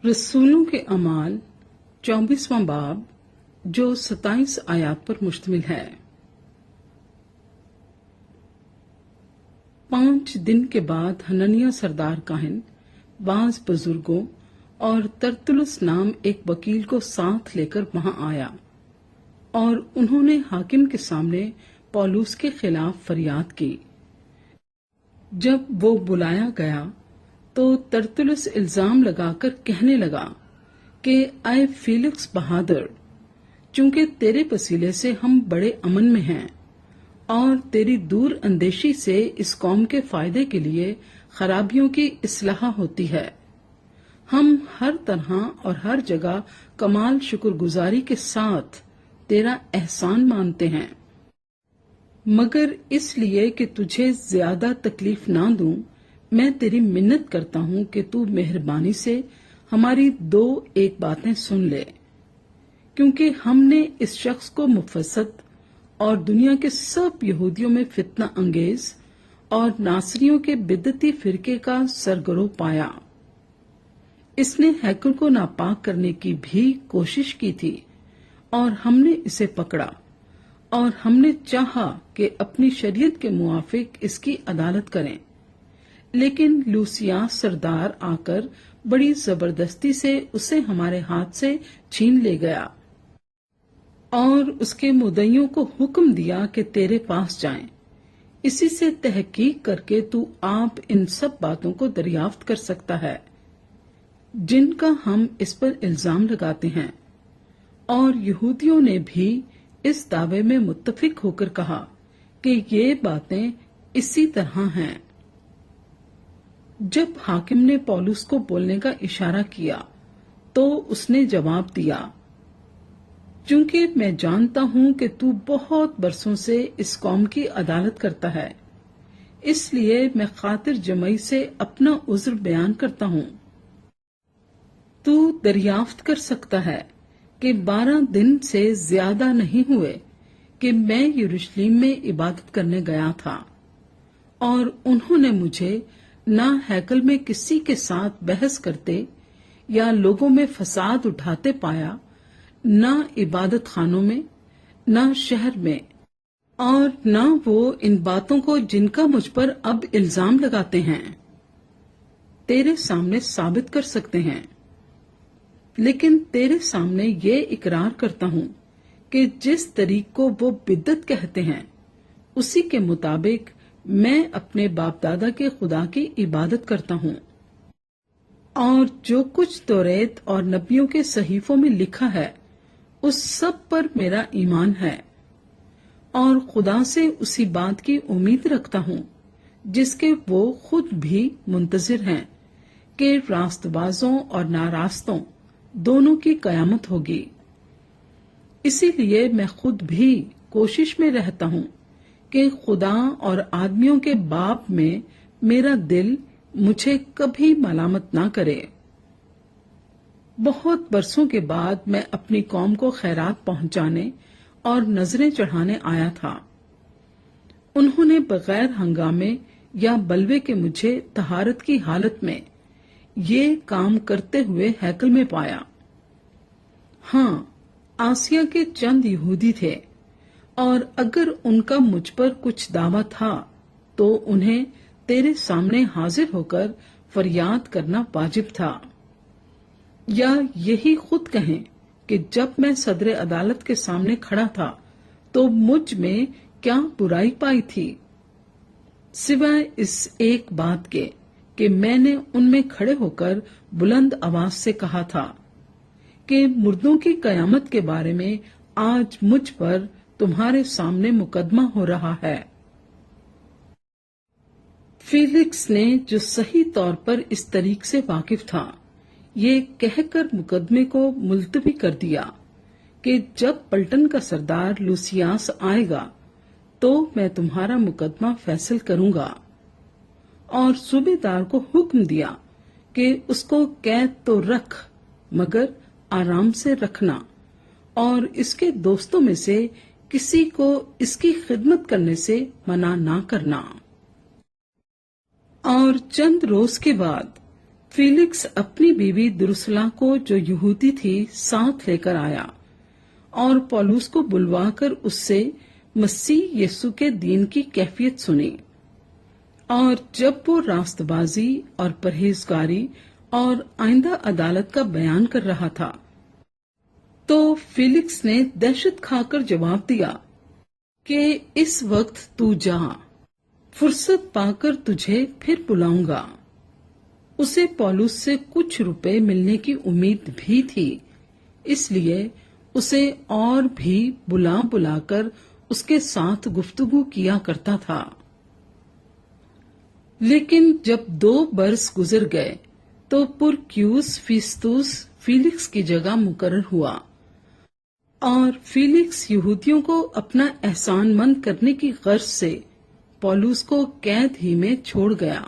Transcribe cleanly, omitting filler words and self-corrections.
रसूलों के अमाल 24वां बाब जो 27 आयात पर मुश्तमिल है। 5 दिन के बाद हननिया सरदार काहिन, बाज बुजुर्गों और तरतुलस नाम एक वकील को साथ लेकर वहां आया और उन्होंने हाकिम के सामने पौलुस के खिलाफ फरियाद की। जब वो बुलाया गया तो तरतुलस इल्जाम लगाकर कहने लगा कि आए फेलिक्स बहादुर, चूंकि तेरे वसीले से हम बड़े अमन में हैं और तेरी दूर अंदेशी से इस कौम के फायदे के लिए खराबियों की इस्लाह होती है, हम हर तरह और हर जगह कमाल शुक्रगुजारी के साथ तेरा एहसान मानते हैं, मगर इसलिए कि तुझे ज्यादा तकलीफ ना दूं, मैं तेरी मिन्नत करता हूं कि तू मेहरबानी से हमारी 2 बातें सुन ले, क्योंकि हमने इस शख्स को मुफस्सद और दुनिया के सब यहूदियों में फितना अंगेज और नासरियों के बिदती फिरके का सरगरो पाया। इसने हैकल को नापाक करने की भी कोशिश की थी और हमने इसे पकड़ा और हमने चाहा कि अपनी शरीयत के मुआफिक इसकी अदालत करें, लेकिन लूसियास सरदार आकर बड़ी जबरदस्ती से उसे हमारे हाथ से छीन ले गया और उसके मुद्दइयों को हुक्म दिया कि तेरे पास जाएं। इसी से तहकीक करके तू आप इन सब बातों को दरियाफ्त कर सकता है जिनका हम इस पर इल्जाम लगाते हैं। और यहूदियों ने भी इस दावे में मुत्तफिक होकर कहा कि ये बातें इसी तरह हैं। जब हाकिम ने पौलुस को बोलने का इशारा किया तो उसने जवाब दिया, चूंकि मैं जानता हूं कि तू बहुत बरसों से इस कौम की अदालत करता है, इसलिए मैं खातिर जमई से अपना उज्र बयान करता हूं। तू दरियाफ्त कर सकता है कि 12 दिन से ज्यादा नहीं हुए कि मैं यरूशलेम में इबादत करने गया था और उन्होंने मुझे ना हैकल में किसी के साथ बहस करते या लोगों में फसाद उठाते पाया, ना इबादत खानों में, ना शहर में, और ना वो इन बातों को जिनका मुझ पर अब इल्जाम लगाते हैं तेरे सामने साबित कर सकते हैं। लेकिन तेरे सामने ये इकरार करता हूं कि जिस तरीक को वो बिद्दत कहते हैं उसी के मुताबिक मैं अपने बाप दादा के खुदा की इबादत करता हूं, और जो कुछ तौरेत और नबियों के सहीफों में लिखा है उस सब पर मेरा ईमान है, और खुदा से उसी बात की उम्मीद रखता हूं जिसके वो खुद भी मुंतजिर हैं कि रास्तबाजों और नारास्तों दोनों की कयामत होगी। इसीलिए मैं खुद भी कोशिश में रहता हूं कि खुदा और आदमियों के बाप में मेरा दिल मुझे कभी मलामत ना करे। बहुत बरसों के बाद मैं अपनी कौम को खैरात पहुंचाने और नजरें चढ़ाने आया था। उन्होंने बगैर हंगामे या बलवे के मुझे तहारत की हालत में ये काम करते हुए हैकल में पाया। हाँ, आसिया के चंद यहूदी थे और अगर उनका मुझ पर कुछ दावा था तो उन्हें तेरे सामने हाजिर होकर फरियाद करना वाजिब था, या यही खुद कहें कि जब मैं सदर अदालत के सामने खड़ा था तो मुझ में क्या बुराई पाई थी, सिवाय इस एक बात के कि मैंने उनमें खड़े होकर बुलंद आवाज से कहा था कि मुर्दों की कयामत के बारे में आज मुझ पर तुम्हारे सामने मुकदमा हो रहा है। फेलिक्स ने, जो सही तौर पर इस तरीक से वाकिफ था, ये कहकर मुकदमे को मुलतवी कर दिया कि जब पलटन का सरदार लूसियास आएगा तो मैं तुम्हारा मुकदमा फैसल करूंगा, और सूबेदार को हुक्म दिया कि उसको कैद तो रख, मगर आराम से रखना, और इसके दोस्तों में से किसी को इसकी खिदमत करने से मना ना करना। और चंद रोज के बाद फीलिक्स अपनी बीवी दुरुसला को, जो यहूदी थी, साथ लेकर आया और पौलुस को बुलवाकर उससे मसीह यीशु के दीन की कैफियत सुनी। और जब वो रास्तबाजी और परहेजगारी और आइंदा अदालत का बयान कर रहा था, तो फीलिक्स ने दहशत खाकर जवाब दिया कि इस वक्त तू जा, फुर्सत पाकर तुझे फिर बुलाऊंगा। उसे पौलुस से कुछ रुपए मिलने की उम्मीद भी थी, इसलिए उसे और भी बुला बुलाकर उसके साथ गुफ्तगू किया करता था। लेकिन जब 2 बरस गुजर गए तो पुरक्यूस फिस्तुस फीलिक्स की जगह मुकर्रर हुआ और फीलिक्स यहूदियों को अपना एहसानमंद करने की गर्ज से पौलुस को कैद ही में छोड़ गया।